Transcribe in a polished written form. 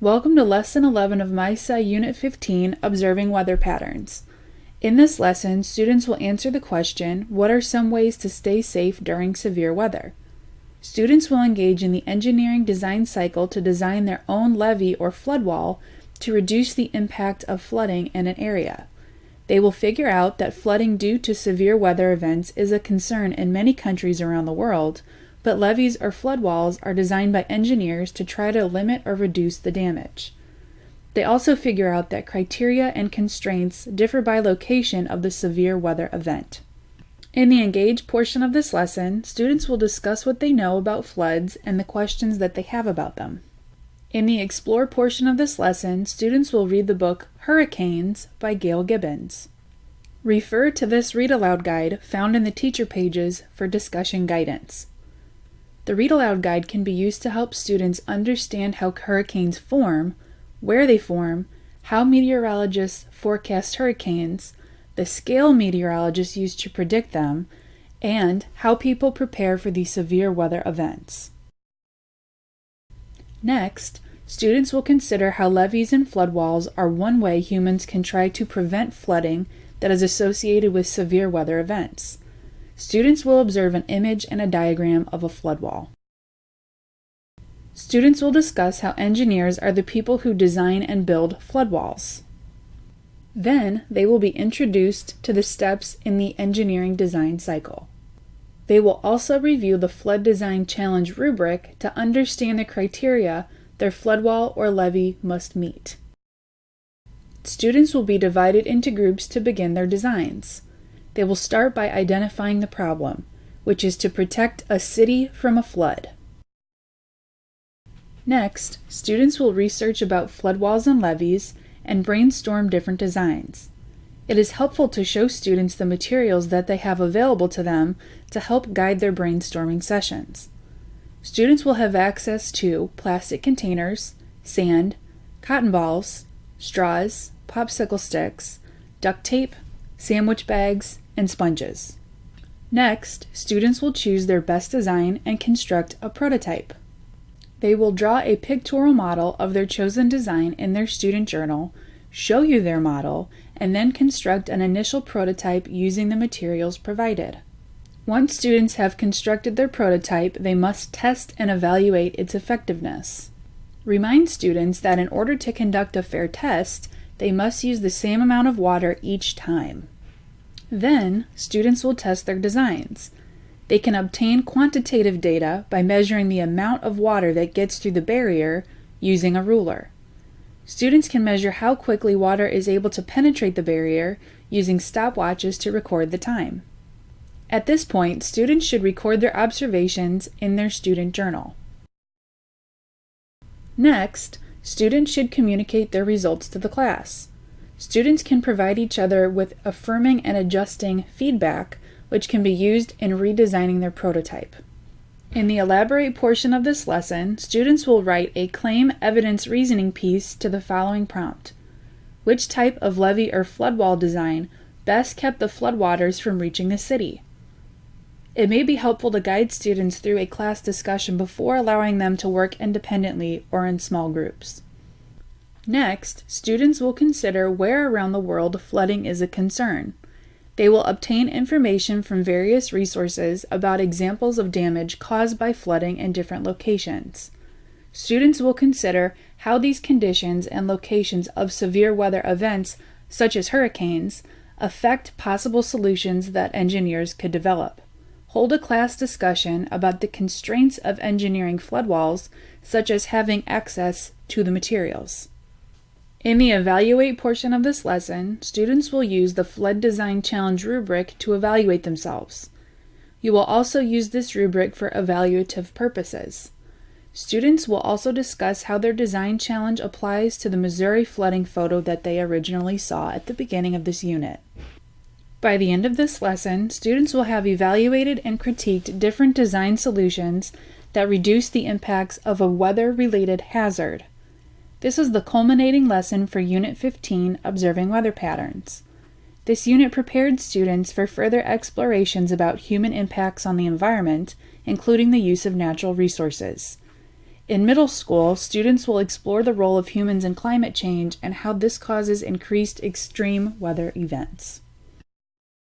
Welcome to Lesson 11 of MySci Unit 15, Observing Weather Patterns. In this lesson, students will answer the question, what are some ways to stay safe during severe weather? Students will engage in the engineering design cycle to design their own levee or flood wall to reduce the impact of flooding in an area. They will figure out that flooding due to severe weather events is a concern in many countries around the world, but levees or flood walls are designed by engineers to try to limit or reduce the damage. They also figure out that criteria and constraints differ by location of the severe weather event. In the Engage portion of this lesson, students will discuss what they know about floods and the questions that they have about them. In the Explore portion of this lesson, students will read the book Hurricanes by Gail Gibbons. Refer to this read-aloud guide found in the teacher pages for discussion guidance. The read-aloud guide can be used to help students understand how hurricanes form, where they form, how meteorologists forecast hurricanes, the scale meteorologists use to predict them, and how people prepare for these severe weather events. Next, students will consider how levees and floodwalls are one way humans can try to prevent flooding that is associated with severe weather events. Students will observe an image and a diagram of a flood wall. Students will discuss how engineers are the people who design and build flood walls. Then, they will be introduced to the steps in the engineering design cycle. They will also review the Flood Design Challenge rubric to understand the criteria their flood wall or levee must meet. Students will be divided into groups to begin their designs. They will start by identifying the problem, which is to protect a city from a flood. Next, students will research about floodwalls and levees and brainstorm different designs. It is helpful to show students the materials that they have available to them to help guide their brainstorming sessions. Students will have access to plastic containers, sand, cotton balls, straws, popsicle sticks, duct tape, sandwich bags, and sponges. Next, students will choose their best design and construct a prototype. They will draw a pictorial model of their chosen design in their student journal, show you their model, and then construct an initial prototype using the materials provided. Once students have constructed their prototype, they must test and evaluate its effectiveness. Remind students that in order to conduct a fair test, they must use the same amount of water each time. Then, students will test their designs. They can obtain quantitative data by measuring the amount of water that gets through the barrier using a ruler. Students can measure how quickly water is able to penetrate the barrier using stopwatches to record the time. At this point, students should record their observations in their student journal. Next, students should communicate their results to the class. Students can provide each other with affirming and adjusting feedback, which can be used in redesigning their prototype. In the Elaborate portion of this lesson, students will write a claim evidence reasoning piece to the following prompt. Which type of levee or flood wall design best kept the floodwaters from reaching the city? It may be helpful to guide students through a class discussion before allowing them to work independently or in small groups. Next, students will consider where around the world flooding is a concern. They will obtain information from various resources about examples of damage caused by flooding in different locations. Students will consider how these conditions and locations of severe weather events, such as hurricanes, affect possible solutions that engineers could develop. Hold a class discussion about the constraints of engineering flood walls, such as having access to the materials. In the Evaluate portion of this lesson, students will use the Flood Design Challenge rubric to evaluate themselves. You will also use this rubric for evaluative purposes. Students will also discuss how their design challenge applies to the Missouri flooding photo that they originally saw at the beginning of this unit. By the end of this lesson, students will have evaluated and critiqued different design solutions that reduce the impacts of a weather-related hazard. This is the culminating lesson for Unit 15, Observing Weather Patterns. This unit prepared students for further explorations about human impacts on the environment, including the use of natural resources. In middle school, students will explore the role of humans in climate change and how this causes increased extreme weather events.